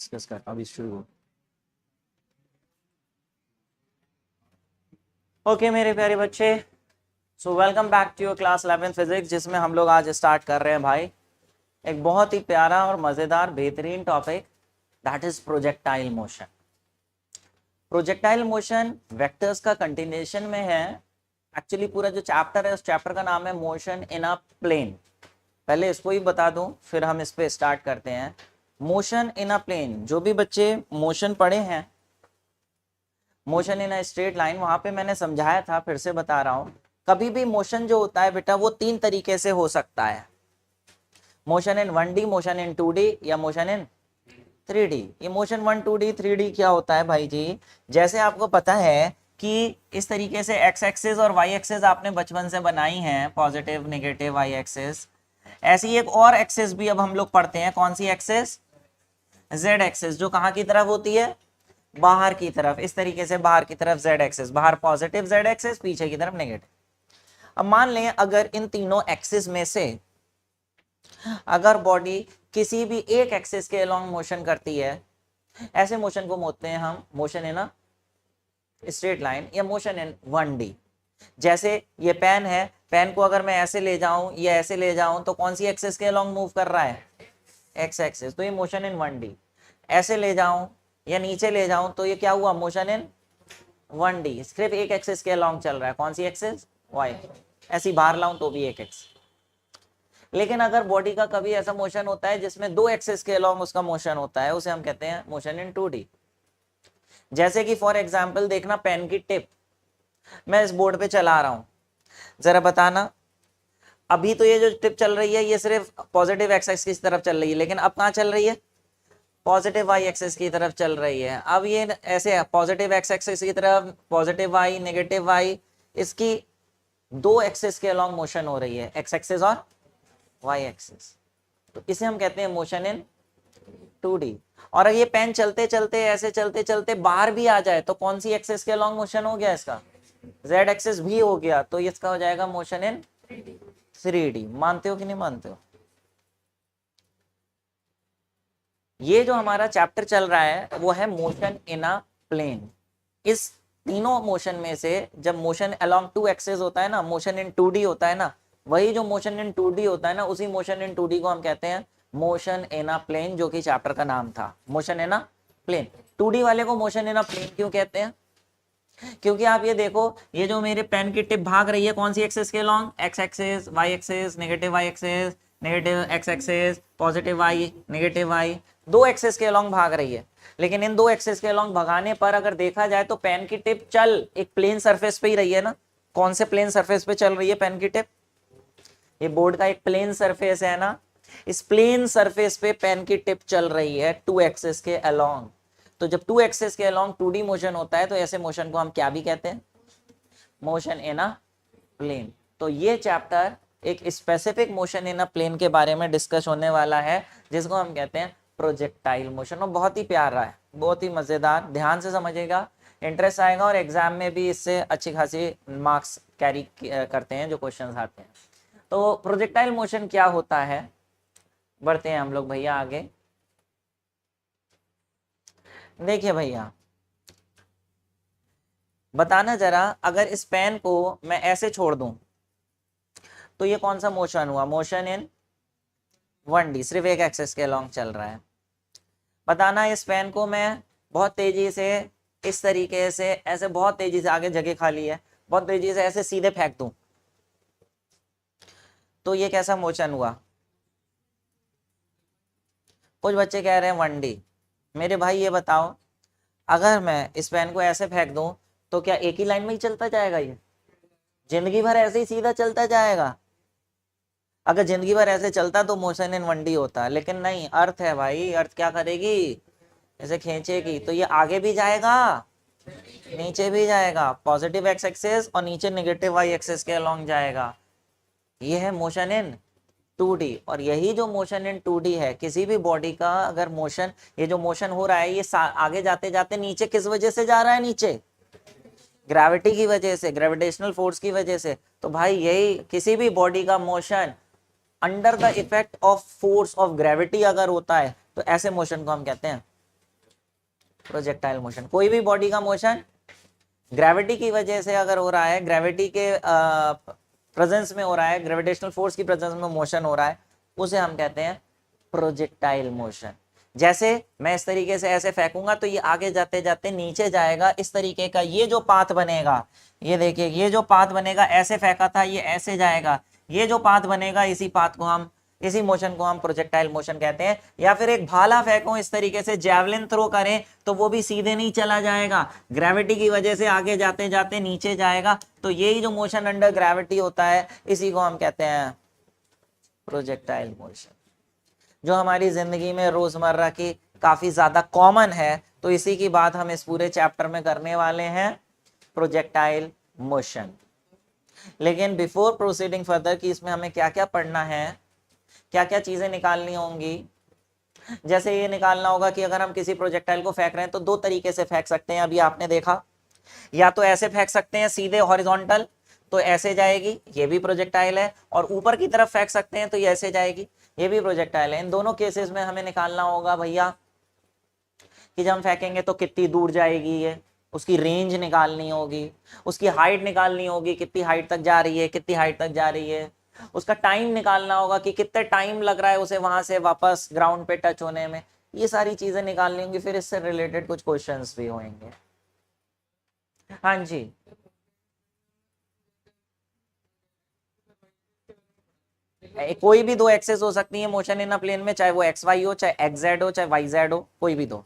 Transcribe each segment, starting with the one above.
Discuss करता हूँ अभी शुरू। ओके मेरे प्यारे बच्चे, so welcome back to your class 11 physics, जिसमें हम लोग आज स्टार्ट कर रहे हैं भाई एक बहुत ही प्यारा और मज़ेदार बेहतरीन topic, that is projectile motion. Projectile motion vectors का कंटिन्यूएशन में है। एक्चुअली पूरा जो चैप्टर है उस चैप्टर का नाम है मोशन इन अ प्लेन। पहले इसको ही बता दूं, फिर हम इस पे स्टार्ट करते हैं। मोशन इन अ प्लेन, जो भी बच्चे मोशन पढ़े हैं, motion in a straight line, वहां पे मैंने समझाया था, फिर से बता रहा हूं। कभी भी मोशन जो होता है बेटा वो तीन तरीके से हो सकता है, motion in 1D, motion in 2D या मोशन इन 3D। ये मोशन 1 2D 3D क्या होता है भाई जी? जैसे आपको पता है कि इस तरीके से एक्स एक्सिस और वाई एक्सिस आपने बचपन से बनाई हैं, पॉजिटिव नेगेटिव वाई एक्सिस। ऐसी एक और एक्सिस भी अब हम लोग पढ़ते हैं, कौन सी एक्सिस? जेड एक्सिस, जो कहाँ की तरफ होती है? बाहर की तरफ। इस तरीके से बाहर की तरफ जेड एक्सिस, बाहर पॉजिटिव जेड एक्सिस, पीछे की तरफ नेगेटिव। अब मान लें अगर इन तीनों एक्सिस में से अगर बॉडी किसी भी एक एक्सिस के अलोंग मोशन करती है, ऐसे मोशन को बोलते हैं हम motion in a straight line या मोशन इन 1D। जैसे ये पेन है, पेन को अगर मैं ऐसे ले जाऊं या ऐसे ले जाऊं तो कौन सी एक्सिस के अलोंग मूव कर रहा है? एक्स एक्सिस, तो ये मोशन इन 1D। ऐसे ले जाऊं या नीचे ले जाऊं तो ये क्या हुआ? मोशन इन 1D, सिर्फ एक एक्सिस के अलोंग चल रहा है। कौन सी एक्सिस? वाई। ऐसी बाहर लाऊं तो भी एक एक्सिस। लेकिन अगर बॉडी का कभी ऐसा मोशन होता है जिसमें दो एक्सिस के अलोंग उसका मोशन होता है, उसे हम कहते हैं मोशन इन 2D। जैसे कि फॉर एग्जांपल देखना, पेन की टिप मैं इस बोर्ड पे चला रहा हूं, जरा बताना। अभी तो ये जो टिप चल रही है ये सिर्फ पॉजिटिव एक्स एक्सिस की तरफ चल रही है, लेकिन अब कहाँ चल रही है? पॉजिटिव वाई एक्सिस की तरफ चल रही है। अब ये ऐसे है, पॉजिटिव एक्स एक्सिस की तरफ पॉजिटिव वाई, नेगेटिव वाई, इसकी दो एक्सिस के अलोंग मोशन हो रही है, एक्स एक्सिस और वाई एक्सिस। तो इसे हम कहते हैं मोशन इन 2D। और अगर ये पेन चलते चलते ऐसे चलते चलते बाहर भी आ जाए तो कौन सी एक्सिस के अलोंग मोशन हो गया? इसका जेड एक्सिस भी हो गया, तो इसका हो जाएगा मोशन इन 3D। मानते हो कि नहीं मानते हो? ये जो हमारा चैप्टर चल रहा है वो है मोशन इन अ प्लेन। इस तीनों मोशन में से जब मोशन अलोंग टू एक्सिस होता है ना, मोशन इन 2D होता है ना, वही जो मोशन इन 2D होता है ना, उसी मोशन इन 2D को हम कहते हैं मोशन इन अ प्लेन, जो कि चैप्टर का नाम था motion in a plane. 2D वाले को मोशन इन अ प्लेन क्यों कहते हैं? क्योंकि आप ये देखो, ये जो मेरे पेन की टिप भाग रही है कौन सी एक्सिस के long? X axis, y axis, negative y axis, negative x axis, positive y, negative y, दो एक्सिस के लॉन्ग भाग रही है। लेकिन इन दो एक्सिस के लॉन्ग भगाने पर अगर देखा जाए तो पेन की टिप चल एक प्लेन सरफेस पे ही रही है ना। कौन से प्लेन सरफेस पे चल रही है पेन की टिप? ये बोर्ड का एक प्लेन सरफेस है ना, इस प्लेन सरफेस पे पेन की टिप चल रही है टू एक्सिस के अलोंग। तो जब टू एक्सिस के अलोंग 2D मोशन होता है तो ऐसे मोशन को हम क्या भी कहते हैं? Motion in a plane. तो ये चैप्टर एक specific motion in a plane के बारे में डिस्कस होने वाला है, जिसको हम कहते हैं प्रोजेक्टाइल मोशन। और बहुत ही प्यारा है, बहुत ही मजेदार, ध्यान से समझिएगा, इंटरेस्ट आएगा और एग्जाम में भी इससे अच्छी खासी मार्क्स कैरी करते हैं जो क्वेश्चंस आते हैं। तो प्रोजेक्टाइल मोशन क्या होता है, बढ़ते हैं हम लोग भैया आगे। देखिए भैया, बताना जरा, अगर इस पेन को मैं ऐसे छोड़ दूं तो ये कौन सा मोशन हुआ? मोशन इन 1D, सिर्फ एक एक्सिस के अलोंग चल रहा है। बताना, इस पेन को मैं बहुत तेजी से इस तरीके से ऐसे, बहुत तेजी से, आगे जगह खाली है, बहुत तेजी से ऐसे सीधे फेंक दूं तो ये कैसा मोशन हुआ? कुछ बच्चे कह रहे हैं 1D। मेरे भाई ये बताओ, अगर मैं इस पेन को ऐसे फेंक दूं तो क्या एक ही लाइन में ही चलता जाएगा? ये जिंदगी भर ऐसे ही सीधा चलता जाएगा? अगर जिंदगी भर ऐसे चलता तो मोशन इन 1D होता, लेकिन नहीं, अर्थ है भाई, अर्थ क्या करेगी? ऐसे खींचेगी तो ये आगे भी जाएगा, नीचे भी जाएगा, पॉजिटिव एक्स एक्सिस और नीचे नेगेटिव वाई एक्सिस के अलोंग जाएगा। ये है मोशन इन 2D। और यही जो मोशन इन 2D है, किसी भी बॉडी का अगर मोशन, ये जो मोशन हो रहा है ये आगे जाते जाते नीचे किस वजह से जा रहा है? नीचे ग्रेविटी की वजह से, ग्रेविटेशनल फोर्स की वजह से। तो भाई यही किसी भी बॉडी का motion under the effect of force of gravity अगर होता है तो ऐसे मोशन को हम कहते हैं प्रोजेक्टाइल मोशन। कोई भी बॉडी का मोशन ग्रेविटी की वजह से अगर हो रहा है, ग्रेविटी के प्रेजेंस में हो रहा है, ग्रेविटेशनल फोर्स की प्रेजेंस में मोशन हो रहा है, उसे हम कहते हैं प्रोजेक्टाइल मोशन। जैसे मैं इस तरीके से ऐसे फेंकूंगा तो ये आगे जाते जाते नीचे जाएगा, इस तरीके का ये जो पाथ बनेगा, ये देखिए ये जो पाथ बनेगा, ऐसे फेंका था ये ऐसे जाएगा, ये जो पाथ बनेगा इसी मोशन को हम प्रोजेक्टाइल मोशन कहते हैं। या फिर एक भाला फेंको इस तरीके से, जैवलिन थ्रो करें तो वो भी सीधे नहीं चला जाएगा, ग्रेविटी की वजह से आगे जाते जाते नीचे जाएगा। तो यही जो मोशन अंडर ग्रेविटी होता है, इसी को हम कहते हैं प्रोजेक्टाइल मोशन, जो हमारी जिंदगी में रोजमर्रा की काफी ज्यादा कॉमन है। तो इसी की बात हम इस पूरे चैप्टर में करने वाले हैं, प्रोजेक्टाइल मोशन। लेकिन बिफोर प्रोसीडिंग फर्दर कि इसमें हमें क्या क्या पढ़ना है, क्या क्या चीजें निकालनी होंगी। जैसे ये निकालना होगा कि अगर हम किसी प्रोजेक्टाइल को फेंक रहे हैं तो दो तरीके से फेंक सकते हैं, अभी आपने देखा। या तो ऐसे फेंक सकते हैं सीधे हॉरिजॉन्टल, तो ऐसे जाएगी, ये भी प्रोजेक्टाइल है। और ऊपर की तरफ फेंक सकते हैं तो ये ऐसे जाएगी, ये भी प्रोजेक्टाइल है। इन दोनों केसेस में हमें निकालना होगा भैया कि जब हम फेंकेंगे तो कितनी दूर जाएगी, ये उसकी रेंज निकालनी होगी, उसकी हाइट निकालनी होगी, कितनी हाइट तक जा रही है, कितनी हाइट तक जा रही है। उसका टाइम निकालना होगा कि कितने टाइम लग रहा है उसे वहां से वापस ग्राउंड पे टच होने में। ये सारी चीजें निकालनी होंगी, फिर इससे रिलेटेड कुछ क्वेश्चंस भी होंगे। हाँ जी, कोई भी दो एक्सेस हो सकती है मोशन इन अ प्लेन में, चाहे वो एक्स वाई हो, चाहे एक्स जेड हो, चाहे वाई जेड हो, कोई भी दो।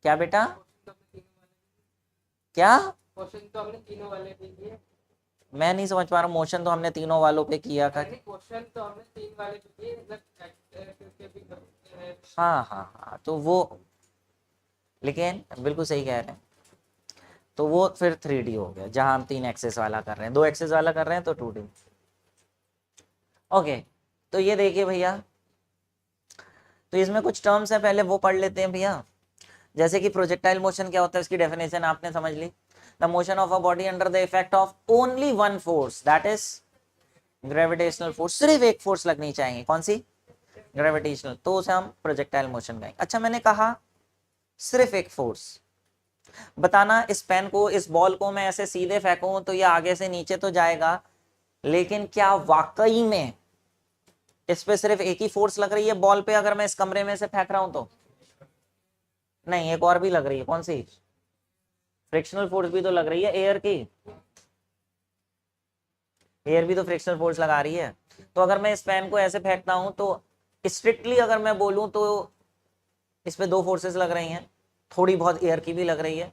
क्या बेटा, क्या? क्वेश्चन तो हमने तीनों वाले पे किए। मैं नहीं समझ पा रहा, मोशन तो हमने तीनों वालों पे किया था। क्वेश्चन तो हमने तीन वाले पे किए, मतलब हाँ हाँ हाँ, तो वो, लेकिन बिल्कुल सही कह रहे हैं, तो वो फिर 3D हो गया। जहां हम 3 एक्सेस वाला कर रहे हैं, 2 एक्सेस वाला कर रहे हैं तो 2D। ओके, तो ये देखिए भैया, तो इसमें कुछ टर्म्स है, पहले वो पढ़ लेते हैं भैया। जैसे कि प्रोजेक्टाइल मोशन क्या होता है, इसकी डेफिनेशन आपने समझ ली। The motion of a body under the effect of only one force, that is gravitational force. सिर्फ एक फोर्स लगनी चाहिए, कौन सी? ग्रेविटेशनल, तो उसे हम प्रोजेक्टाइल मोशन कहेंगे। अच्छा, मैंने कहा सिर्फ एक फोर्स। बताना, इस पेन को, इस बॉल को मैं ऐसे सीधे फेंकूं तो ये आगे से नीचे तो जाएगा, लेकिन क्या वाकई में इस पे सिर्फ एक ही फोर्स लग रही है बॉल पे? अगर मैं इस कमरे में से फेंक रहा हूं तो नहीं, एक और भी लग रही है। कौन सी? फ्रिक्शनल फोर्स भी तो लग रही है, एयर की। एयर भी तो फ्रिक्शनल फोर्स लगा रही है। तो अगर मैं इस पेन को ऐसे फेंकता हूं तो स्ट्रिक्टली अगर मैं बोलूं तो इस पे दो फोर्सेस लग रही हैं, थोड़ी बहुत एयर की भी लग रही है।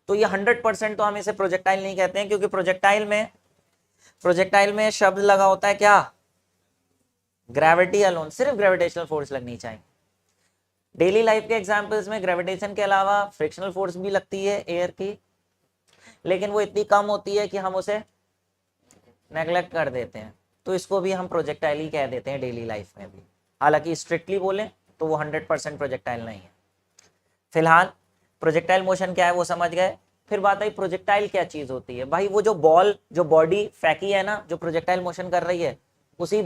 तो ये 100% तो हम इसे प्रोजेक्टाइल नहीं कहते हैं, क्योंकि प्रोजेक्टाइल में शब्द लगा होता है क्या? ग्रेविटी अलोन, सिर्फ ग्रेविटेशनल फोर्स लगनी चाहिए। डेली लाइफ के एग्जांपल्स में ग्रेविटेशन के अलावा फ्रिक्शनल फोर्स भी लगती है एयर की, लेकिन वो इतनी कम होती है कि हम उसे नेग्लेक्ट कर देते हैं। तो इसको भी हम प्रोजेक्टाइल ही कह देते हैं डेली लाइफ में भी, हालांकि स्ट्रिक्टली बोले तो वो 100% प्रोजेक्टाइल नहीं है। फिलहाल प्रोजेक्टाइल मोशन क्या है वो समझ गए। फिर बात आई प्रोजेक्टाइल क्या चीज होती है। भाई वो जो बॉल, जो बॉडी फेंकी है ना, जो प्रोजेक्टाइल मोशन कर रही है, उसी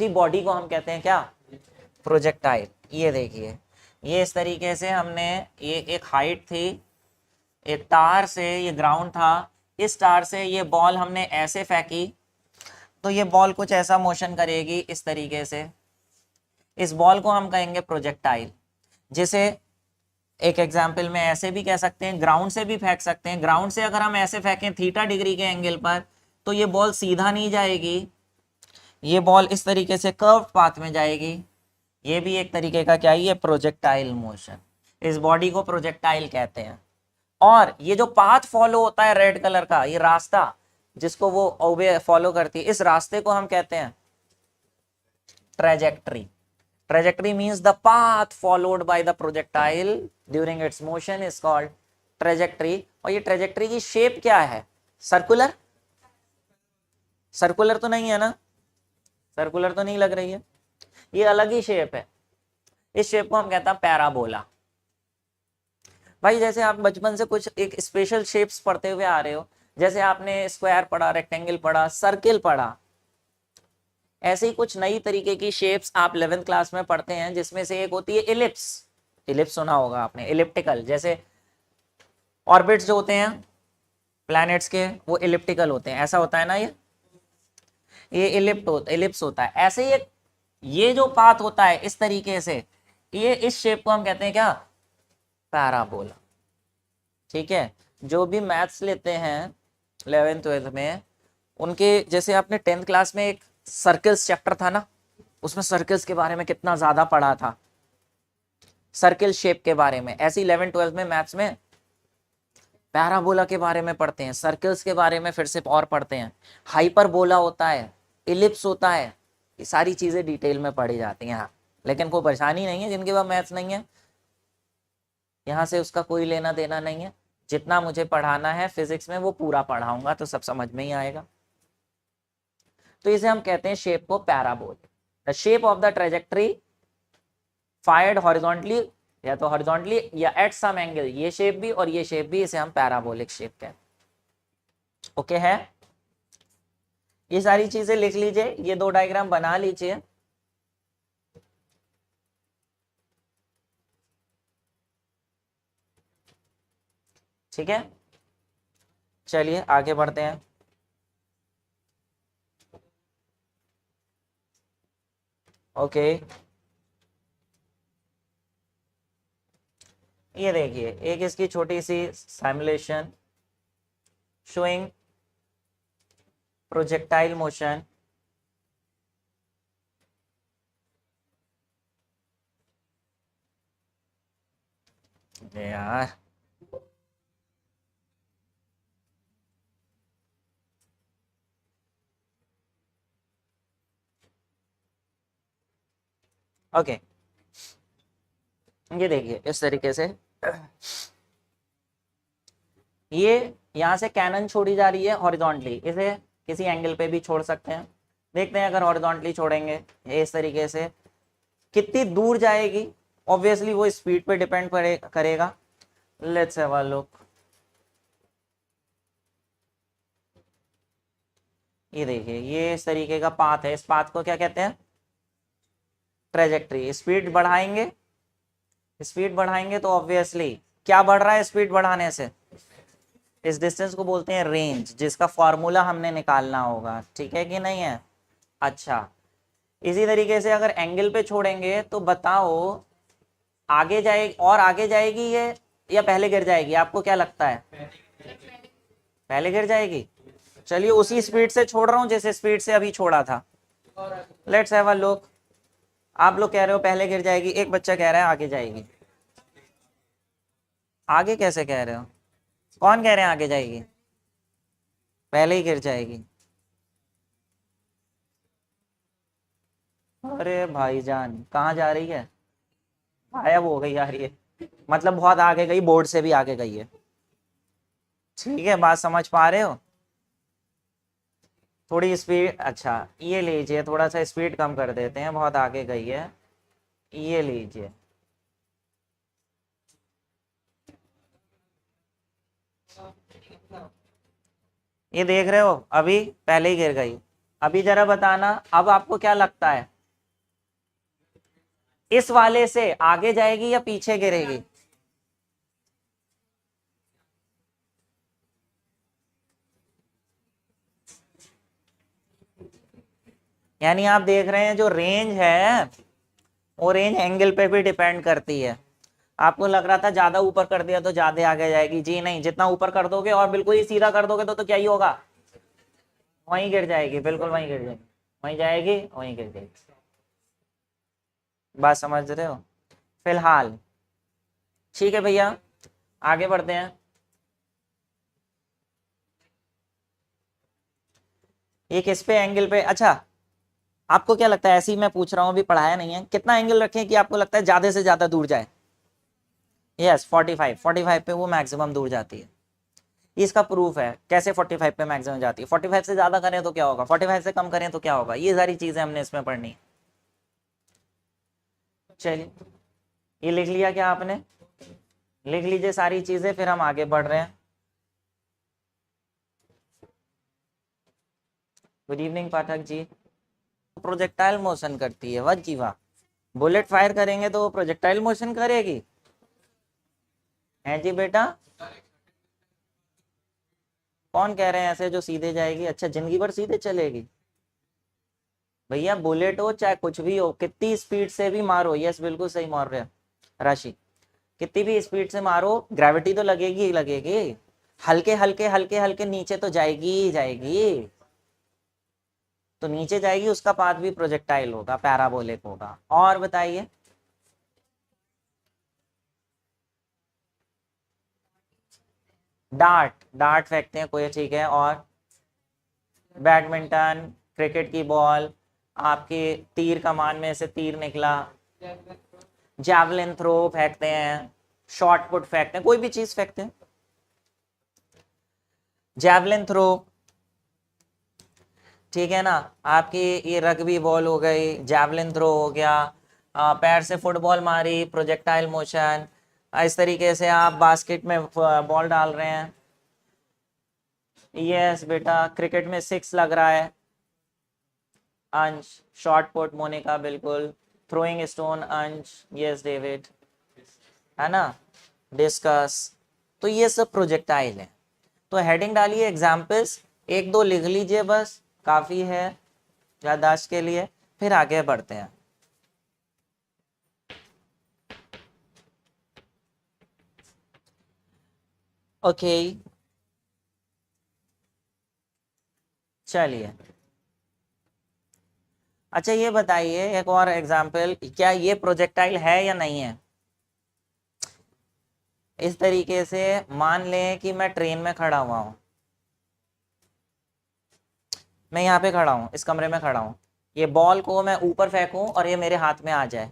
बॉडी को हम कहते हैं क्या? प्रोजेक्टाइल। ये देखिए, ये इस तरीके से हमने, ये एक हाइट थी, एक तार से ये ग्राउंड था, इस तार से ये बॉल हमने ऐसे फेंकी तो ये बॉल कुछ ऐसा मोशन करेगी इस तरीके से। इस बॉल को हम कहेंगे प्रोजेक्टाइल, जिसे एक एग्जाम्पल में ऐसे भी कह सकते हैं, ग्राउंड से भी फेंक सकते हैं। ग्राउंड से अगर हम ऐसे फेंकें थीटा डिग्री के एंगल पर तो ये बॉल सीधा नहीं जाएगी, ये बॉल इस तरीके से कर्व पाथ में जाएगी। ये भी एक तरीके का क्या है? ये प्रोजेक्टाइल मोशन। इस बॉडी को प्रोजेक्टाइल कहते हैं। और ये जो पाथ फॉलो होता है रेड कलर का, ये रास्ता जिसको वो ओबे फॉलो करती है, इस रास्ते को हम कहते हैं trajectory. Trajectory means the path followed by the projectile during its motion is called trajectory. और ये ट्रेजेक्टरी की शेप क्या है? सर्कुलर? सर्कुलर तो नहीं है ना, सर्कुलर तो नहीं लग रही है, ये अलग ही शेप है। इस शेप को हम कहते हैं पैराबोला। भाई जैसे आप बचपन से कुछ एक स्पेशल शेप्स पढ़ते हुए आ रहे हो, जैसे आपने स्क्वायर पढ़ा, रेक्टेंगल पढ़ा, सर्किल पढ़ा, ऐसे ही कुछ नई तरीके की शेप्स आप 11th क्लास में पढ़ते हैं, जिसमें से एक होती है इलिप्स। इलिप्स सुना होगा आपने, इलिप्टिकल, जैसे ऑर्बिट्स जो होते हैं प्लैनेट्स के वो इलिप्टिकल होते हैं, ऐसा होता है ना, ये इलिप्स होता है। ऐसे ही ये जो पाथ होता है इस तरीके से, ये इस शेप को हम कहते हैं क्या, पैराबोला। ठीक है, जो भी मैथ्स लेते हैं 11th-12th में, उनके जैसे आपने 10th क्लास में एक सर्कल्स चैप्टर था ना, उसमें सर्कल्स के बारे में कितना ज्यादा पढ़ा था, सर्किल शेप के बारे में, ऐसे 11th-12th में मैथ्स में पैराबोला के बारे में पढ़ते हैं, सर्कल्स के बारे में फिर से और पढ़ते हैं, हाइपरबोला होता है, इलिप्स होता है, ये सारी चीजें डिटेल में पढ़ी जाती हैं। हाँ, लेकिन कोई परेशानी नहीं है, जिनके पास मैथ्स नहीं है यहाँ से उसका कोई लेना देना नहीं है, जितना मुझे पढ़ाना है फिजिक्स में वो पूरा पढ़ाऊंगा तो सब समझ में ही आएगा। तो इसे हम कहते हैं शेप को पैराबोल, the shape of the trajectory fired horizontally, या तो हॉरिजॉन्टली या एट सम एंगल, ये शेप भी और ये शेप भी, इसे हम पैराबोलिक शेप कहते हैं। ओके है, ये सारी चीजें लिख लीजिए, ये दो डायग्राम बना लीजिए। ठीक है, चलिए आगे बढ़ते हैं। ओके, ये देखिए एक इसकी छोटी सी सिमुलेशन शोइंग प्रोजेक्टाइल मोशन, यार ओके, ये देखिए इस तरीके से ये यहाँ से कैनन छोड़ी जा रही है हॉरिजॉन्टली, इसे किसी एंगल पे भी छोड़ सकते हैं। देखते हैं अगर हॉरिजॉन्टली छोड़ेंगे ये इस तरीके से कितनी दूर जाएगी, ऑब्वियसली वो स्पीड पे डिपेंड करेगा। लेट्स हैव अ लुक, ये देखिए ये इस तरीके का पाथ है, इस पाथ को क्या कहते हैं, ट्रेजेक्ट्री। स्पीड बढ़ाएंगे तो ऑब्वियसली क्या बढ़ रहा है स्पीड बढ़ाने से, इस डिस्टेंस को बोलते हैं रेंज, जिसका फॉर्मूला हमने निकालना होगा। ठीक है कि नहीं है, अच्छा इसी तरीके से अगर एंगल पे छोड़ेंगे तो बताओ आगे जाएगी, और आगे जाएगी ये या पहले गिर जाएगी, आपको क्या लगता है, पहले गिर जाएगी। चलिए उसी स्पीड से छोड़ रहा हूं जिस स्पीड से अभी छोड़ा था। लेट्स हैव अ लुक, आप लोग कह रहे हो पहले गिर जाएगी, एक बच्चा कह रहा है आगे जाएगी। आगे कैसे कह रहे हो, कौन कह रहे हैं आगे जाएगी, पहले ही गिर जाएगी। अरे भाईजान कहाँ जा रही है, गायब हो गई यार, ये मतलब बहुत आगे गई, बोर्ड से भी आगे गई है। ठीक है, बात समझ पा रहे हो, थोड़ी स्पीड, अच्छा ये लीजिए थोड़ा सा स्पीड कम कर देते हैं, बहुत आगे गई है, ये लीजिए। ये देख रहे हो अभी पहले ही गिर गई। अभी जरा बताना अब आपको क्या लगता है, इस वाले से आगे जाएगी या पीछे गिरेगी, यानी आप देख रहे हैं जो रेंज है वो रेंज एंगल पे भी डिपेंड करती है। आपको लग रहा था ज्यादा ऊपर कर दिया तो ज्यादा आगे जाएगी, जी नहीं, जितना ऊपर कर दोगे और बिल्कुल ही सीधा कर दोगे तो क्या ही होगा, वहीं गिर जाएगी, बिल्कुल वहीं गिर जाएगी, वहीं जाएगी वहीं गिर जाएगी। बात समझ रहे हो फिलहाल, ठीक है भैया आगे बढ़ते हैं। ये किस पे एंगल पे, अच्छा आपको क्या लगता है, ऐसे ही मैं पूछ रहा हूँ अभी पढ़ाया नहीं है, कितना एंगल रखें कि आपको लगता है ज्यादा से ज्यादा दूर जाए। यस 45 पे वो मैक्सिमम दूर जाती है। इसका प्रूफ है कैसे 45 पे मैक्सिमम जाती है, 45 से ज्यादा करें तो क्या होगा, 45 से कम करें तो क्या होगा, ये सारी चीजें हमने इसमें पढ़नी है। चलिए ये लिख लिया क्या आपने, लिख लीजिए सारी चीजें, फिर हम आगे बढ़ रहे हैं। Good evening Pathak ji. Projectile motion करती है, वाह जी वाह, बुलेट फायर करेंगे तो वो प्रोजेक्टाइल मोशन करेगी। है जी बेटा? कौन कह रहे हैं ऐसे जो सीधे जाएगी? अच्छा, जिंदगी भर सीधे चलेगी? भैया बुलेट हो चाहे कुछ भी हो, कितनी स्पीड से भी मारो, यस बिल्कुल सही मार रहे हैं राशि, कितनी भी स्पीड से मारो ग्रेविटी तो लगेगी ही लगेगी, हल्के हल्के हल्के हल्के नीचे तो जाएगी ही जाएगी, तो नीचे जाएगी, उसका पाथ भी प्रोजेक्टाइल होगा, पैराबोलिक होगा। और बताइए। डार्ट, डार्ट फेंकते हैं कोई, ठीक है। और बैडमिंटन, क्रिकेट की बॉल, आपके तीर कमान में से तीर निकला, जैवलिन थ्रो फेंकते हैं, शॉर्ट पुट फेंकते हैं, कोई भी चीज फेंकते हैं। जैवलिन थ्रो, ठीक है ना, आपकी ये रग्बी बॉल हो गई, जैवलिन थ्रो हो गया, पैर से फुटबॉल मारी, प्रोजेक्टाइल मोशन, इस तरीके से आप बास्केट में बॉल डाल रहे हैं, यस बेटा। क्रिकेट में 6 लग रहा है, अंश। शॉर्ट पुट मोनिका, बिल्कुल। थ्रोइंग स्टोन, अंश, यस डेविड, है ना। डिस्कस, तो ये सब प्रोजेक्टाइल है। तो हेडिंग डालिए एग्जाम्पल्स, एक दो लिख लीजिए बस, काफी है याददाश्त के लिए, फिर आगे बढ़ते हैं। ओके, चलिए। अच्छा ये बताइए एक और एग्जाम्पल, क्या ये प्रोजेक्टाइल है या नहीं है? इस तरीके से मान लें कि मैं ट्रेन में खड़ा हुआ हूं, मैं यहाँ पे खड़ा हूँ, इस कमरे में खड़ा हूँ, ये बॉल को मैं ऊपर फेंकूं और ये मेरे हाथ में आ जाए,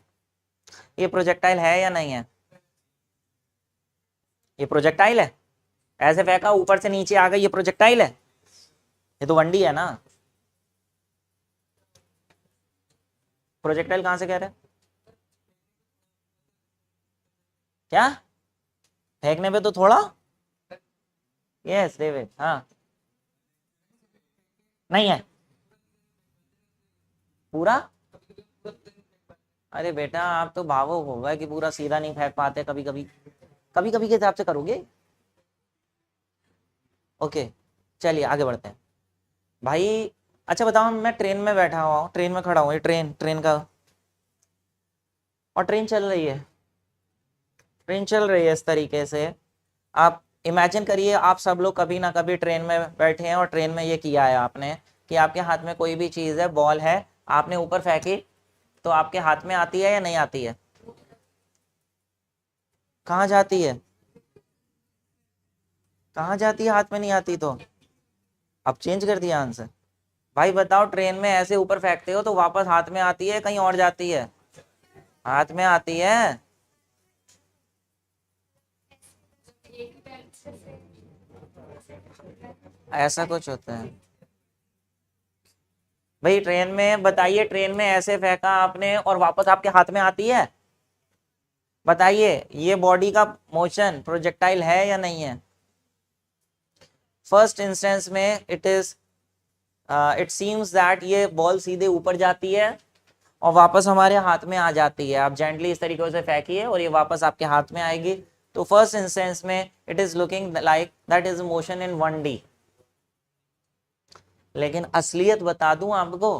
ये प्रोजेक्टाइल है या नहीं है? ये प्रोजेक्टाइल है, ऐसे फेंका ऊपर से नीचे आ गई, ये प्रोजेक्टाइल है? ये तो वनडी है ना। प्रोजेक्टाइल कहां से कह रहे हैं? क्या? फेंकने पे तो थोड़ा, यस डेविड, हाँ। नहीं है पूरा? अरे बेटा आप तो भावुक हो गए कि पूरा सीधा नहीं फेंक पाते, कभी कभी, कभी कभी के हिसाब से करोगे। ओके, चलिए आगे बढ़ते हैं भाई। अच्छा बताओ, मैं ट्रेन में बैठा हुआ हूँ, ट्रेन में खड़ा हूँ, ये ट्रेन, ट्रेन का, और ट्रेन चल रही है, ट्रेन चल रही है इस तरीके से। आप इमेजिन करिए, आप सब लोग कभी ना कभी ट्रेन में बैठे हैं और ट्रेन में ये किया है आपने कि आपके हाथ में कोई भी चीज़ है, बॉल है, आपने ऊपर फेंकी, तो आपके हाथ में आती है या नहीं आती है? कहाँ जाती है? कहाँ जाती है, हाथ में नहीं आती तो? अब चेंज कर दिया आंसर। भाई बताओ, ट्रेन में ऐसे ऊपर फेंकते हो तो वापस हाथ में आती है, कहीं और जाती है? हाथ में आती है। ऐसा कुछ होता है भाई ट्रेन में, बताइए, ट्रेन में ऐसे फेंका आपने और वापस आपके हाथ में आती है? बताइए, ये बॉडी का मोशन प्रोजेक्टाइल है या नहीं है? फर्स्ट इंस्टेंस में इट सीम्स दैट ये बॉल सीधे ऊपर जाती है और वापस हमारे हाथ में आ जाती है। आप जेंटली इस तरीके से फेंकिए और ये वापस आपके हाथ में आएगी। तो फर्स्ट इंस्टेंस में it is looking like that is motion in 1D। लेकिन असलियत बता दूं आपको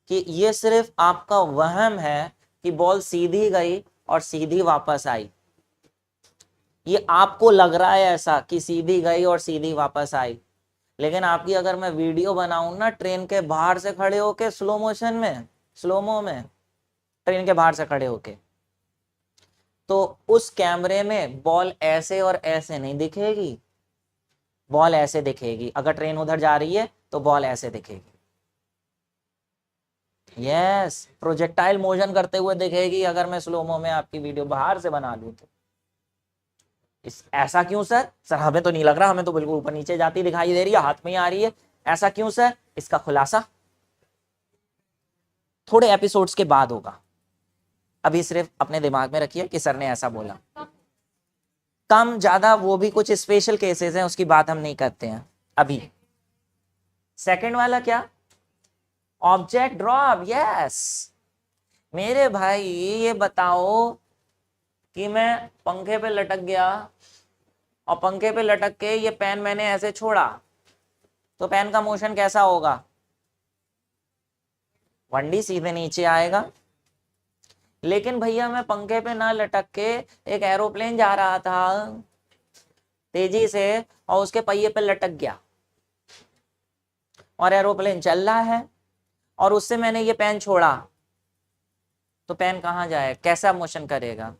कि ये सिर्फ आपका वहम है कि बॉल सीधी गई और सीधी वापस आई। ये आपको लग रहा है ऐसा कि सीधी गई और सीधी वापस आई, लेकिन आपकी अगर मैं वीडियो बनाऊं ना ट्रेन के बाहर से खड़े होके, स्लो मोशन में, स्लोमो में, ट्रेन के बाहर से खड़े होके, तो उस कैमरे में बॉल ऐसे और ऐसे नहीं दिखेगी, बॉल ऐसे दिखेगी। अगर ट्रेन उधर जा रही है तो बॉल ऐसे दिखेगी, यस, प्रोजेक्टाइल मोशन करते हुए दिखेगी अगर मैं स्लोमो में आपकी वीडियो बाहर से बना लूं तो। इस ऐसा क्यों सर? सर हमें तो नहीं लग रहा, हमें तो बिल्कुल ऊपर नीचे जाती दिखाई दे रही है, हाथ में ही आ रही है, ऐसा क्यों सर? इसका खुलासा थोड़े एपिसोड्स के बाद होगा, अभी सिर्फ अपने दिमाग में रखिए कि सर ने ऐसा बोला। कम ज्यादा वो भी कुछ स्पेशल केसेस हैं, उसकी बात हम नहीं करते हैं अभी। सेकंड वाला क्या? Object drop, yes. मेरे भाई ये बताओ, कि मैं पंखे पे लटक गया और पंखे पे लटक के ये पेन मैंने ऐसे छोड़ा, तो पेन का मोशन कैसा होगा? 1D सीधे नीचे आएगा। लेकिन भैया मैं पंखे पे ना लटक के एक एरोप्लेन जा रहा था तेजी से और उसके पहिए पे लटक गया और एरोप्लेन चल रहा है और उससे मैंने ये पेन छोड़ा, तो पेन कहाँ जाए, कैसा मोशन करेगा?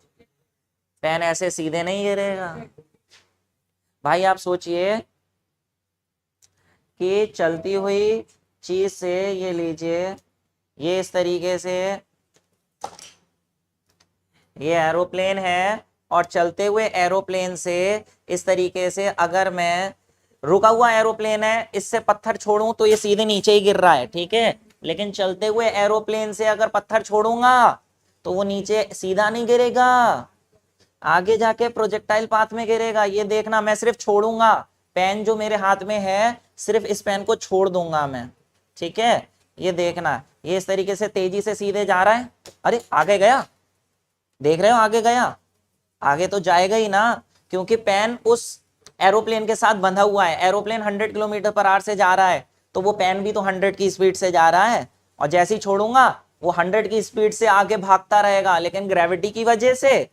पेन ऐसे सीधे नहीं गिरेगा। भाई आप सोचिए कि चलती हुई चीज से, ये लीजिए, ये इस तरीके से ये एरोप्लेन है और चलते हुए एरोप्लेन से इस तरीके से अगर मैं, रुका हुआ एरोप्लेन है, इससे पत्थर छोड़ूं तो ये सीधे नीचे ही गिर रहा है, ठीक है। लेकिन चलते हुए एरोप्लेन से अगर पत्थर छोड़ूंगा तो वो नीचे सीधा नहीं गिरेगा, आगे जाके प्रोजेक्टाइल पाथ में गिरेगा। ये देखना, मैं सिर्फ छोड़ूंगा, पेन जो मेरे हाथ में है सिर्फ इस पेन को छोड़ दूंगा मैं, ठीक है। ये देखना, ये इस तरीके से तेजी से सीधे जा रहा है। अरे आगे गया, देख रहे हो, आगे गया। आगे तो जाएगा ही ना, क्योंकि पेन उस एरोप्लेन के साथ बंधा हुआ है। एरोप्लेन 100 किलोमीटर पर आवर से जा रहा है, तो वो पेन भी तो 100 की स्पीड से जा रहा है, और जैसे ही छोड़ूंगा वो 100 की स्पीड से आगे भागता रहेगा, लेकिन ग्रेविटी की वजह से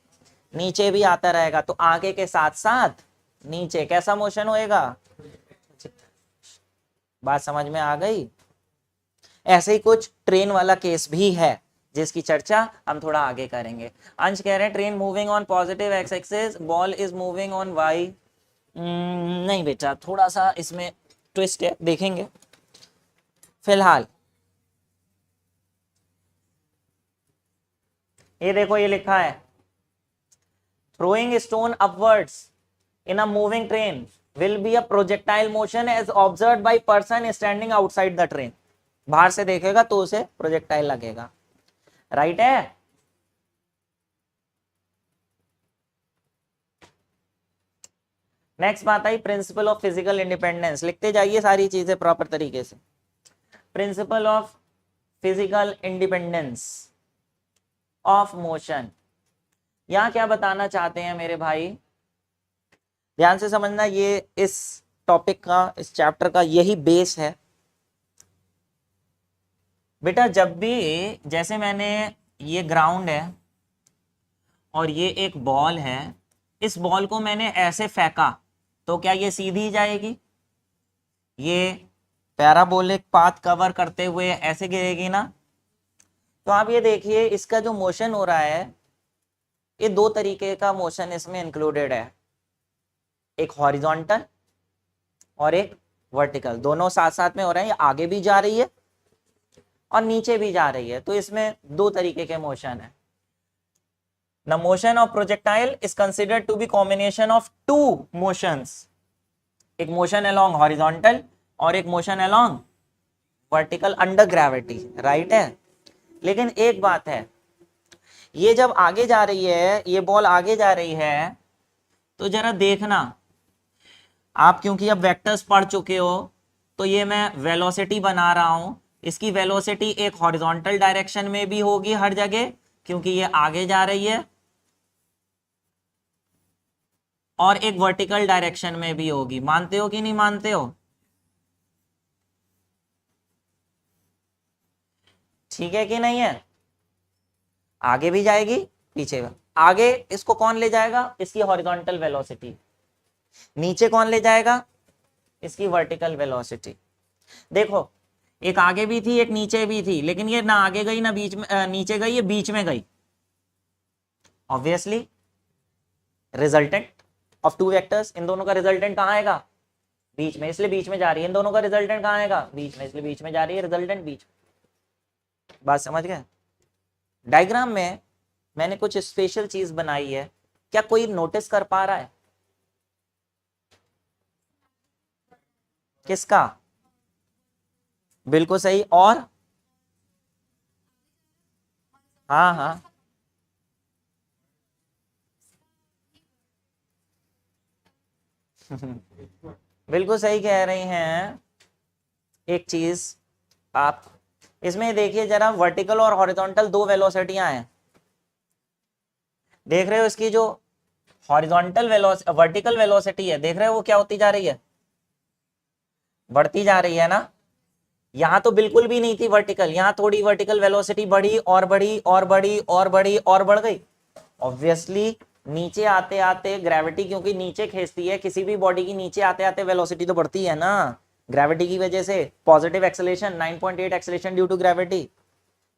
नीचे भी आता रहेगा। तो आगे के साथ साथ नीचे कैसा मोशन होएगा? बात समझ में आ गई? ऐसे ही कुछ ट्रेन वाला केस भी है जिसकी चर्चा हम थोड़ा आगे करेंगे। अंश कह रहे हैं train moving on positive x axis, ball is moving on y. नहीं बेटा, थोड़ा सा इसमें ट्विस्ट है, देखेंगे। फिलहाल ये देखो, ये लिखा है throwing stone upwards in a moving train will be a projectile motion as observed by person standing outside the train। बाहर से देखेगा तो उसे प्रोजेक्टाइल लगेगा, राइट है। नेक्स्ट बात आई प्रिंसिपल ऑफ फिजिकल इंडिपेंडेंस। लिखते जाइए सारी चीजें प्रॉपर तरीके से। Principle of physical independence of motion, यहां क्या बताना चाहते हैं मेरे भाई, ध्यान से समझना। ये इस टॉपिक का, इस चैप्टर का यही बेस है बेटा। जब भी, जैसे मैंने, ये ग्राउंड है और ये एक बॉल है, इस बॉल को मैंने ऐसे फेंका तो क्या ये सीधी जाएगी? ये पैराबोलिक पाथ कवर करते हुए ऐसे गिरेगी ना। तो आप ये देखिए, इसका जो मोशन हो रहा है, ये दो तरीके का मोशन इसमें इंक्लूडेड है, एक हॉरिजॉन्टल और एक वर्टिकल। दोनों साथ साथ में हो रहे हैं, ये आगे भी जा रही है और नीचे भी जा रही है। तो इसमें दो तरीके के मोशन है। The motion of projectile is considered to be combination of two motions, एक मोशन अलोंग हॉरिजॉन्टल और एक motion along vertical under gravity, right है। लेकिन एक बात है, ये जब आगे जा रही है, ये बॉल आगे जा रही है, तो जरा देखना आप, क्योंकि अब वेक्टर्स पढ़ चुके हो, तो ये मैं वेलोसिटी बना रहा हूं। इसकी वेलोसिटी एक हॉरिजॉन्टल डायरेक्शन में भी होगी हर जगह, क्योंकि ये आगे जा रही है, और एक वर्टिकल डायरेक्शन में भी होगी। मानते हो कि नहीं मानते हो? ठीक है कि नहीं है? आगे भी जाएगी, पीछे भी। आगे इसको कौन ले जाएगा? इसकी हॉरिजॉन्टल वेलोसिटी। नीचे कौन ले जाएगा? इसकी वर्टिकल वेलोसिटी। देखो, एक आगे भी थी, एक नीचे भी थी, लेकिन ये ना आगे गई ना बीच में, नीचे गई, ये बीच में गई। Obviously resultant of two vectors, इन दोनों का रिजल्टेंट कहाँ आएगा? बीच में, इसलिए बीच में जा रही है। इन दोनों का रिजल्टेंट कहाँ आएगा? बीच में, इसलिए बीच में जा रही है, रिजल्टेंट बीच में। बात समझ गए? डायग्राम में मैंने कुछ स्पेशल चीज बनाई है, क्या कोई नोटिस कर पा रहा है? किसका? बिल्कुल सही। और हाँ हाँ, बिल्कुल सही कह रही हैं। एक चीज आप इसमें देखिए जरा, वर्टिकल और हॉरिजॉन्टल दो वेलोसिटियां हैं। देख रहे हो इसकी जो हॉरिजॉन्टल वेलोसिटी वर्टिकल वेलोसिटी है, देख रहे हो वो क्या होती जा रही है, बढ़ती जा रही है ना। यहां तो बिल्कुल भी नहीं थी वर्टिकल, यहां थोड़ी वर्टिकल वेलोसिटी बढ़ी और बढ़ी और बढ़ी और बढ़ी और बढ़ गई। ऑब्वियसली नीचे आते आते ग्रेविटी क्योंकि नीचे खींचती है, किसी भी बॉडी की नीचे आते आते वेलोसिटी तो बढ़ती है ना ग्रेविटी की वजह से। Positive acceleration 9.8 acceleration due to gravity,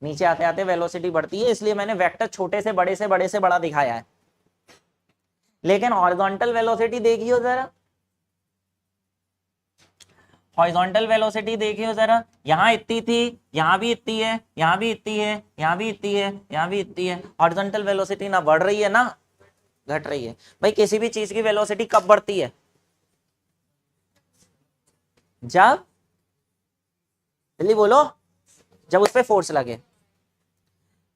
नीचे आते आते वेलोसिटी बढ़ती है, इसलिए मैंने वेक्टर छोटे से बड़े से बड़ा दिखाया है। लेकिन हॉरिजॉन्टल वेलोसिटी देखियो जरा, हॉरिजॉन्टल वेलोसिटी देखियो जरा, यहां इतनी थी, यहां भी इतनी है, यहां भी इतनी है, यहां भी इतनी है, यहां भी इतनी है। हॉरिजॉन्टल वेलोसिटी ना बढ़ रही है ना घट रही है। भाई किसी भी चीज की वेलोसिटी कब बढ़ती है, जब, जल्दी बोलो, जब उस पर फोर्स लगे।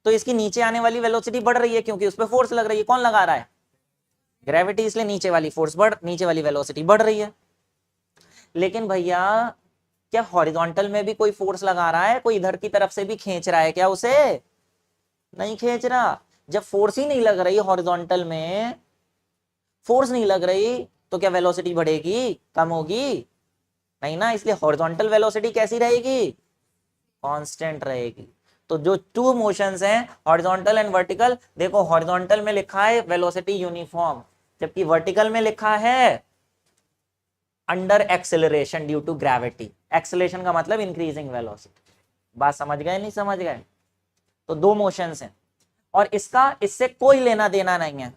तो इसकी नीचे आने वाली वेलोसिटी बढ़ रही है क्योंकि उस पर फोर्स लग रही है। कौन लगा रहा है, ग्रेविटी, इसलिए नीचे वाली फोर्स नीचे वाली वेलोसिटी बढ़ रही है। लेकिन भैया क्या हॉरिजॉन्टल में भी कोई फोर्स लगा रहा है, कोई इधर की तरफ से भी खींच रहा है क्या उसे, नहीं खींच रहा। जब फोर्स ही नहीं लग रही हॉरिजॉन्टल में, फोर्स नहीं लग रही तो क्या वेलोसिटी बढ़ेगी, कम होगी, नहीं ना। इसलिए हॉरिजॉन्टल वेलोसिटी कैसी रहेगी, कांस्टेंट रहेगी। तो जो टू मोशंस हैं हॉरिजॉन्टल एंड वर्टिकल, देखो हॉरिजॉन्टल में लिखा है वेलोसिटी यूनिफॉर्म, जबकि वर्टिकल में लिखा है under acceleration due to gravity. Acceleration का मतलब इंक्रीजिंग वेलोसिटी। बात समझ गए नहीं समझ गए। तो दो मोशंस हैं और इसका इससे कोई लेना देना नहीं है।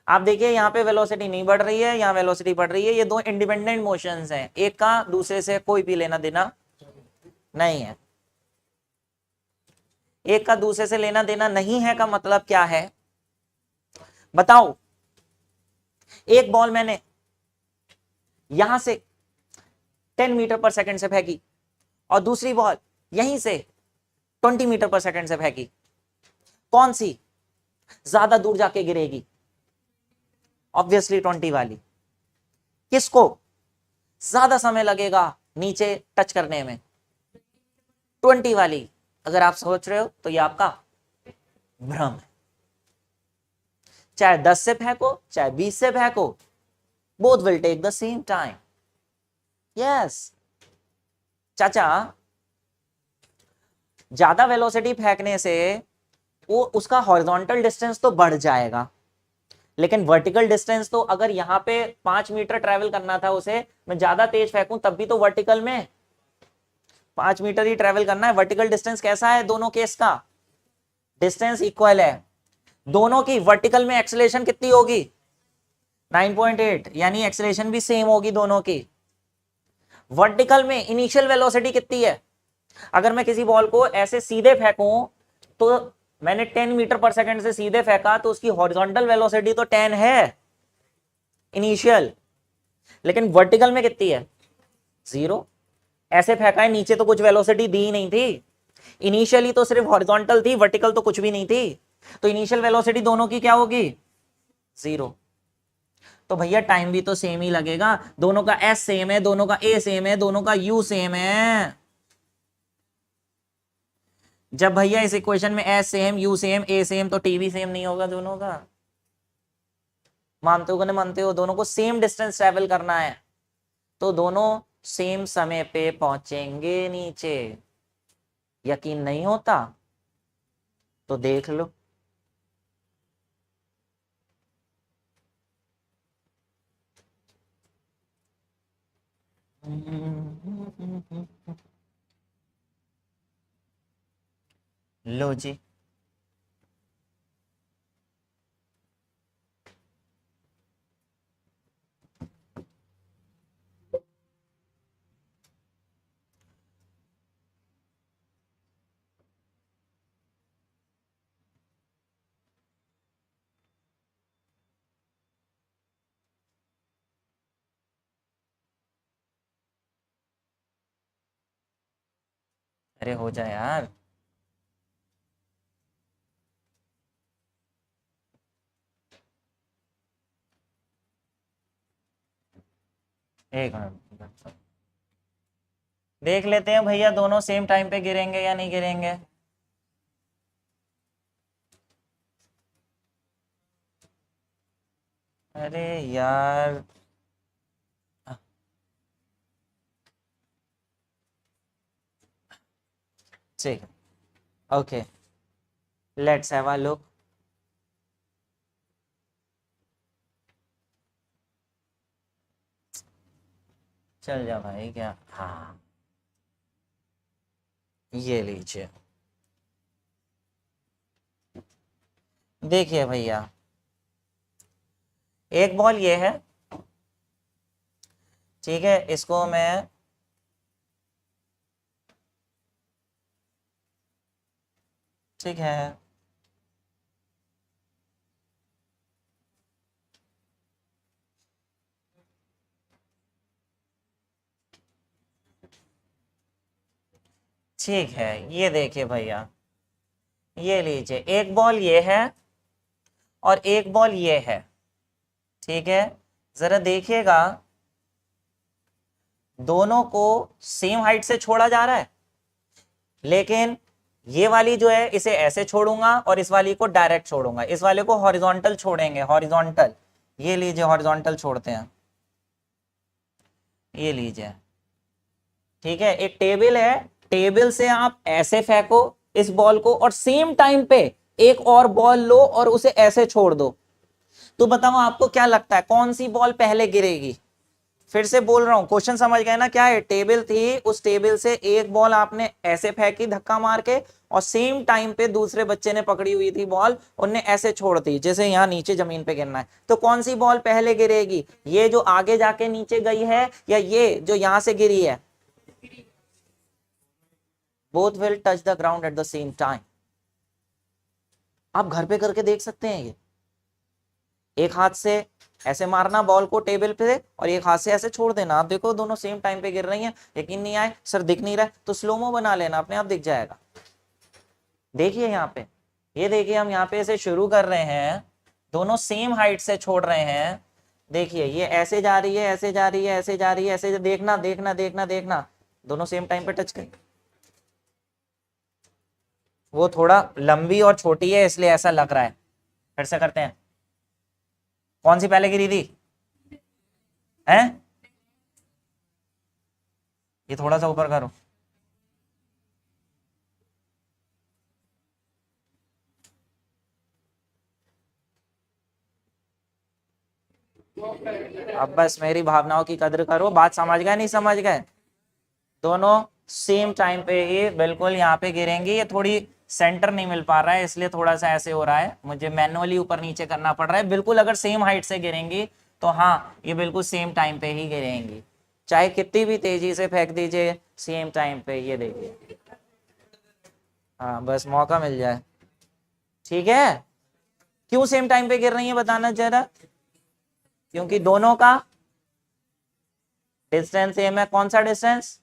आप देखिए यहाँ पे वेलोसिटी नहीं बढ़ रही है, यहाँ वेलोसिटी बढ़ रही है, ये दो इंडिपेंडेंट मोशंस हैं, एक का दूसरे से कोई भी लेना देना नहीं है। एक का दूसरे से लेना देना नहीं है का मतलब क्या है बताओ। एक बॉल मैंने यहां से 10 मीटर पर सेकंड से फेंकी और दूसरी बॉल यहीं से 20 मीटर पर सेकंड से फेंकी, कौन सी ज्यादा दूर जाके गिरेगी, ऑब्वियसली 20 वाली। किसको ज्यादा समय लगेगा नीचे टच करने में, 20 वाली। अगर आप सोच रहे हो तो ये आपका भ्रम है। चाहे 10 से फेंको चाहे 20 से फेंको, both will take the same time. Yes चाचा, ज्यादा वेलोसिटी फेंकने से वो उसका हॉरिजॉन्टल डिस्टेंस तो बढ़ जाएगा, लेकिन वर्टिकल डिस्टेंस तो अगर यहां पे 5 मीटर ट्रेवल करना था उसे, मैं ज्यादा तेज फेंकूं तब भी तो वर्टिकल में 5 मीटर ही ट्रेवल करना है। वर्टिकल डिस्टेंस कैसा है, दोनों केस का डिस्टेंस इक्वल है। दोनों की वर्टिकल में एक्सेलरेशन कितनी होगी 9.8, यानी एक्सेलरेशन भी सेम होगी दोनों की। वर्टिकल में इनिशियल वेलोसिटी कितनी है, अगर मैं किसी बॉल को ऐसे सीधे फेंकूं तो मैंने 10 मीटर पर सेकंड से सीधे फेंका तो उसकी हॉरिजॉन्टल वेलोसिटी तो 10 है इनिशियल, लेकिन वर्टिकल में कितनी है 0। ऐसे फेंका है, नीचे तो कुछ वेलोसिटी दी नहीं थी, इनिशियली तो सिर्फ हॉरिजॉन्टल थी, वर्टिकल तो कुछ भी नहीं थी, तो इनिशियल वेलोसिटी दोनों की क्या होगी 0। तो भैया टाइम भी तो सेम ही लगेगा, दोनों का एस सेम है, दोनों का ए सेम है, दोनों का यू सेम है। जब भैया इस इक्वेशन में S same you same A same तो टी भी सेम नहीं होगा दोनों का। मानते हो कि नहीं मानते हो, दोनों को सेम डिस्टेंस ट्रेवल करना है तो दोनों सेम समय पे पहुंचेंगे नीचे। यकीन नहीं होता तो देख लो। लो जी, अरे हो जाए यार। एक मिनट देख लेते हैं भैया, दोनों सेम टाइम पे गिरेंगे या नहीं गिरेंगे। अरे यार, ठीक है, okay, let's have a look. चल जा भाई, क्या, हाँ, ये लीजिए, देखिए भैया, एक बॉल ये है, ठीक है, इसको मैं, ठीक है, ठीक है, ये देखिए भैया, ये लीजिए, एक बॉल ये है और एक बॉल ये है, ठीक है, जरा देखिएगा, दोनों को सेम हाइट से छोड़ा जा रहा है, लेकिन ये वाली जो है इसे ऐसे छोड़ूंगा और इस वाली को डायरेक्ट छोड़ूंगा, इस वाले को हॉरिजॉन्टल छोड़ेंगे, हॉरिजॉन्टल, ये लीजिए, हॉरिजॉन्टल छोड़ते हैं, ये लीजिए, ठीक है, एक टेबल है, टेबल से आप ऐसे फेंको इस बॉल को और सेम टाइम पे एक और बॉल लो और उसे ऐसे छोड़ दो, तो बताओ आपको क्या लगता है कौन सी बॉल पहले गिरेगी? फिर से बोल रहा हूं, क्वेश्चन समझ गए ना, क्या है, टेबल थी, उस टेबल से एक बॉल आपने ऐसे फेंकी धक्का मार के और सेम टाइम पे दूसरे बच्चे ने पकड़ी हुई थी बॉल, उनने ऐसे छोड़ दी, जैसे यहाँ नीचे जमीन पे गिरना है, तो कौन सी बॉल पहले गिरेगी, ये जो आगे जाके नीचे गई है या ये जो यहां से गिरी है? Both will touch the ground at the same time. आप घर पे करके देख सकते हैं, ये एक हाथ से ऐसे मारना बॉल को टेबल पे और एक हाथ से ऐसे छोड़ देना, आप देखो दोनों सेम टाइम पे गिर रही हैं, यकीन नहीं आए सर दिख नहीं रहा है तो स्लोमो बना लेना, अपने आप दिख जाएगा। देखिए यहाँ पे, ये देखिए, हम यहाँ पे ऐसे शुरू कर रहे हैं, दोनों सेम हाइट से छोड़ रहे हैं, देखिए ये ऐसे जा रही है, ऐसे जा रही है, ऐसे जा रही है, ऐसे, देखना देखना देखना देखना, दोनों सेम टाइम पे टच कर, वो थोड़ा लंबी और छोटी है इसलिए ऐसा लग रहा है, फिर से करते हैं, कौन सी पहले गिरी थी? हैं, ये थोड़ा सा ऊपर करो, अब बस मेरी भावनाओं की कदर करो, बात समझ गए नहीं समझ गए? दोनों सेम टाइम पे ही बिल्कुल यहाँ पे गिरेंगी, ये थोड़ी सेंटर नहीं मिल पा रहा है इसलिए थोड़ा सा ऐसे हो रहा है, मुझे मैनुअली ऊपर नीचे करना पड़ रहा है, बिल्कुल अगर सेम हाइट से गिरेंगी तो हाँ ये बिल्कुल सेम टाइम पे ही गिरेंगी, चाहे कितनी भी तेजी से फेंक दीजिए, सेम टाइम पे, ये देखिए, हाँ बस मौका मिल जाए, ठीक है। क्यों सेम टाइम पे गिर रही है बताना जरा, क्योंकि दोनों का डिस्टेंस सेम है, कौन सा डिस्टेंस?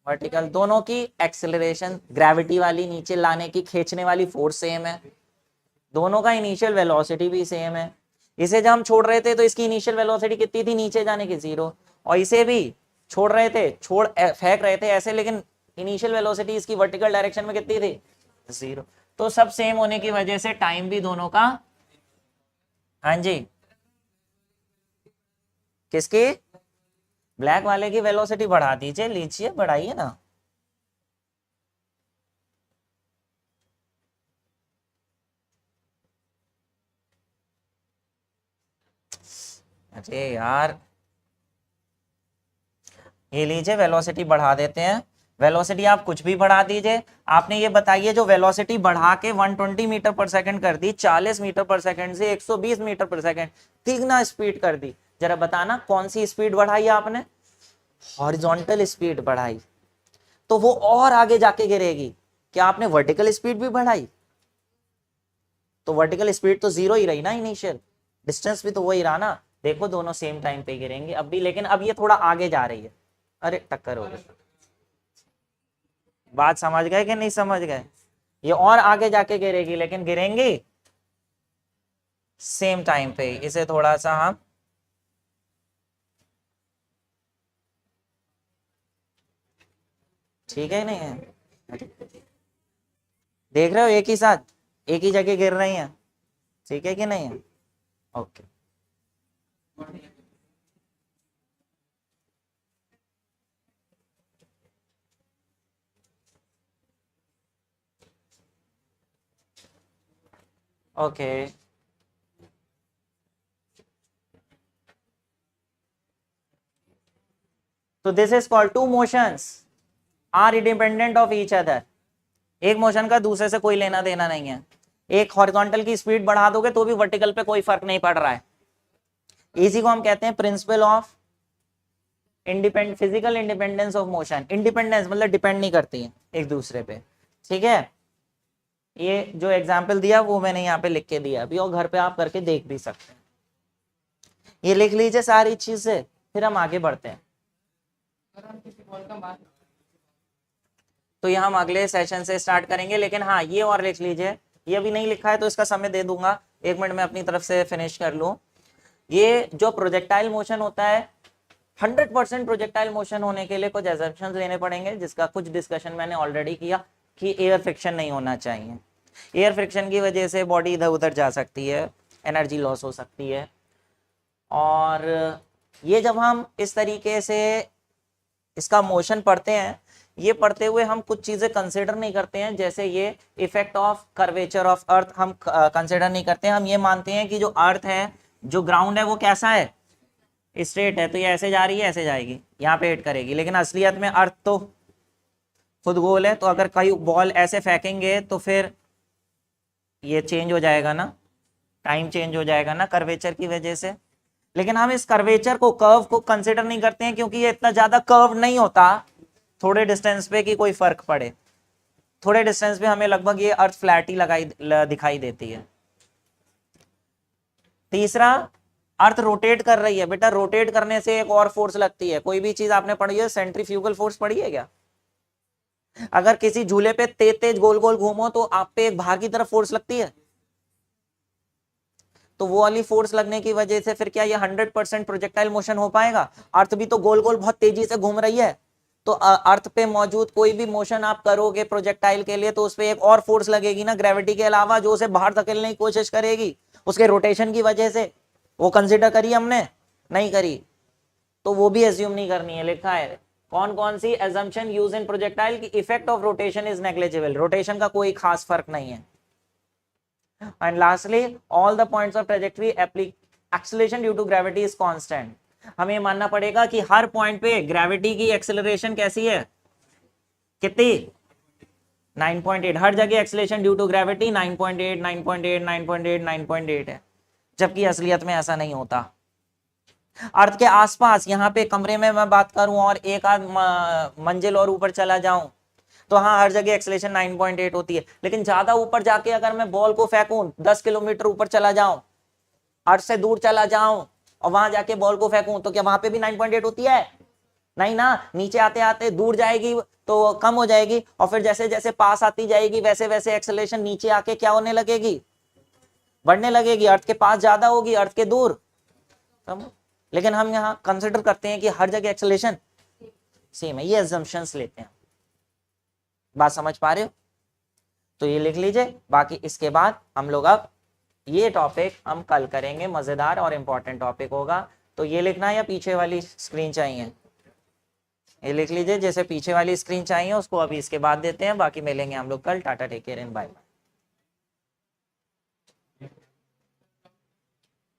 वर्टिकल, दोनों की एक्सेलरेशन ग्रेविटी वाली नीचे लाने की खींचने वाली फोर्स सेम है, दोनों का इनिशियल वेलोसिटी भी सेम है, इसे जब हम छोड़ रहे थे तो इसकी इनिशियल वेलोसिटी कितनी थी नीचे जाने की? 0, और इसे भी छोड़ रहे थे, फेंक रहे थे ऐसे, लेकिन इनिशियल वेलोसिटी इसकी वर्टिकल डायरेक्शन में कितनी थी? 0, तो सब सेम होने की वजह से टाइम भी दोनों का, हाँ जी, किसकी? ब्लैक वाले की वेलोसिटी बढ़ा दीजिए, लीजिए बढ़ाइए ना, अरे यार, ये लीजिए वेलोसिटी बढ़ा देते हैं, वेलोसिटी आप कुछ भी बढ़ा दीजिए, आपने ये बताइए जो वेलोसिटी बढ़ा के 120 मीटर पर सेकंड कर दी, 40 मीटर पर सेकंड से 120 मीटर पर सेकंड, तिगुना स्पीड कर दी, जरा बताना कौन सी स्पीड बढ़ाई आपने? हॉरिजॉन्टल स्पीड बढ़ाई, तो वो और आगे जाके गिरेगी, क्या आपने वर्टिकल स्पीड भी बढ़ाई? तो वर्टिकल स्पीड तो 0 ही रही ना, इनिशियल डिस्टेंस भी तो वही रहा ना, देखो दोनों सेम टाइम पे गिरेंगे अब भी, लेकिन अब ये थोड़ा आगे जा रही है, अरे टक्कर हो गई, बात समझ गए कि नहीं समझ गए? ये और आगे जाके गिरेगी लेकिन गिरेंगी सेम टाइम पे, इसे थोड़ा सा हम, ठीक है नहीं है, देख रहे हो एक ही साथ एक ही जगह गिर रही हैं, ठीक है कि नहीं है? Okay, Okay. So this is called two motions are independent of each other. एक मोशन का दूसरे से कोई लेना देना नहीं है. एक हॉरिजॉन्टल की स्पीड बढ़ा दोगे तो भी वर्टिकल पे कोई फर्क नहीं पड़ रहा है. इसी को हम कहते हैं principle of physical independence of motion. Independence मतलब डिपेंड नहीं करती है एक दूसरे पे. ठीक है, ये जो एग्जाम्पल दिया वो मैंने यहाँ पे लिख के दिया अभी, और घर पे आप करके देख भी सकते हैं. ये लिख लीजिए सारी चीजें, फिर हम आगे बढ़ते हैं. तो ये हम अगले सेशन से स्टार्ट करेंगे. लेकिन हाँ, ये और लिख लीजिए, ये अभी नहीं लिखा है तो इसका समय दे दूंगा, 1 मिनट में अपनी तरफ से फिनिश कर लूँ. ये जो प्रोजेक्टाइल मोशन होता है, 100% प्रोजेक्टाइल मोशन होने के लिए कुछ एजम्पशंस लेने पड़ेंगे, जिसका कुछ डिस्कशन मैंने ऑलरेडी किया कि एयर फ्रिक्शन नहीं होना चाहिए. एयर फ्रिक्शन की वजह से बॉडी इधर उधर जा सकती है, एनर्जी लॉस हो सकती है. और ये जब हम इस तरीके से इसका मोशन पढ़ते हैं, ये पढ़ते हुए हम कुछ चीजें कंसिडर नहीं करते हैं, जैसे ये effect of curvature of earth हम कंसिडर नहीं करते हैं. हम ये मानते हैं कि जो अर्थ है, जो ग्राउंड है, वो कैसा है, स्ट्रेट है, तो ये ऐसे जा रही है, ऐसे जाएगी, यहाँ पे हिट करेगी. लेकिन असलियत में अर्थ तो खुद गोल है, तो अगर कई बॉल ऐसे फेंकेंगे तो फिर ये चेंज हो जाएगा ना, टाइम चेंज हो जाएगा ना कर्वेचर की वजह से. लेकिन हम इस कर्वेचर को, कर्व को कंसिडर नहीं करते हैं, क्योंकि ये इतना ज्यादा कर्व नहीं होता थोड़े डिस्टेंस पे कि कोई फर्क पड़े. थोड़े डिस्टेंस पे हमें लगभग ये अर्थ फ्लैट ही दिखाई देती है. तीसरा, अर्थ रोटेट कर रही है. बेटा, रोटेट करने से एक और फोर्स लगती है. कोई भी चीज आपने पढ़ी है, सेंट्रीफ्यूगल फोर्स पढ़ी है क्या? अगर किसी झूले पे तेज तेज गोल गोल घूमो तो आप पे एक बाहर की तरफ फोर्स लगती है, तो वो वाली फोर्स लगने की वजह से फिर क्या ये 100% प्रोजेक्टाइल मोशन हो पाएगा? अर्थ भी तो गोल गोल बहुत तेजी से घूम रही है, तो अर्थ पे मौजूद कोई भी मोशन आप करोगे प्रोजेक्टाइल के लिए, तो उस पर एक और फोर्स लगेगी ना ग्रेविटी के अलावा, जो उसे बाहर धकेलने की कोशिश करेगी उसके रोटेशन की वजह से. वो कंसिडर करी हमने? नहीं करी, तो वो भी एज्यूम नहीं करनी है. लिखा है कौन कौन सी एजम्पशन यूज इन प्रोजेक्टाइल की effect of rotation is negligible. Rotation का कोई खास फर्क नहीं है. And lastly, all the points of trajectory acceleration due to gravity is constant. हमें मानना पड़ेगा कि हर पॉइंट पे ग्रेविटी की एक्सेलरेशन कैसी है, कितनी? 9.8. हर जगह एक्सेलरेशन ड्यू टू ग्रेविटी 9.8, 9.8, 9.8, 9.8 है, जबकि असलियत में ऐसा नहीं होता. अर्थ के आसपास, यहाँ पे कमरे में मैं बात करूं और एक आध मंजिल और ऊपर चला जाऊं, तो हाँ, हर जगह एक्सेलरेशन 9.8 होती है. लेकिन ज्यादा ऊपर जाके अगर मैं बॉल को फेंकूं, 10 किलोमीटर ऊपर चला जाऊं, अर्थ से दूर चला जाऊं और वहां जाके बॉल को फेंकूं, तो क्या वहां पे भी 9.8 होती है? नहीं ना. नीचे आते आते दूर जाएगी तो कम हो जाएगी, और फिर जैसे जैसे पास आती जाएगी वैसे वैसे एक्सेलरेशन नीचे आके क्या होने लगेगी, बढ़ने लगेगी. अर्थ के पास ज्यादा होगी, अर्थ के दूर कम. लेकिन हम यहाँ कंसिडर करते हैं कि हर जगह एक्सेलरेशन सेम है. ये अजम्पशंस लेते हैं. बात समझ पा रहे हो? तो ये लिख लीजिए. बाकी इसके बाद हम लोग अब ये टॉपिक हम कल करेंगे, मजेदार और इंपॉर्टेंट टॉपिक होगा. तो ये लिखना है या पीछे वाली स्क्रीन चाहिए? ये लिख लीजिए, जैसे पीछे वाली स्क्रीन चाहिए उसको अभी इसके बाद देते हैं. बाकी मिलेंगे हम लोग कल. Tata, take care and bye.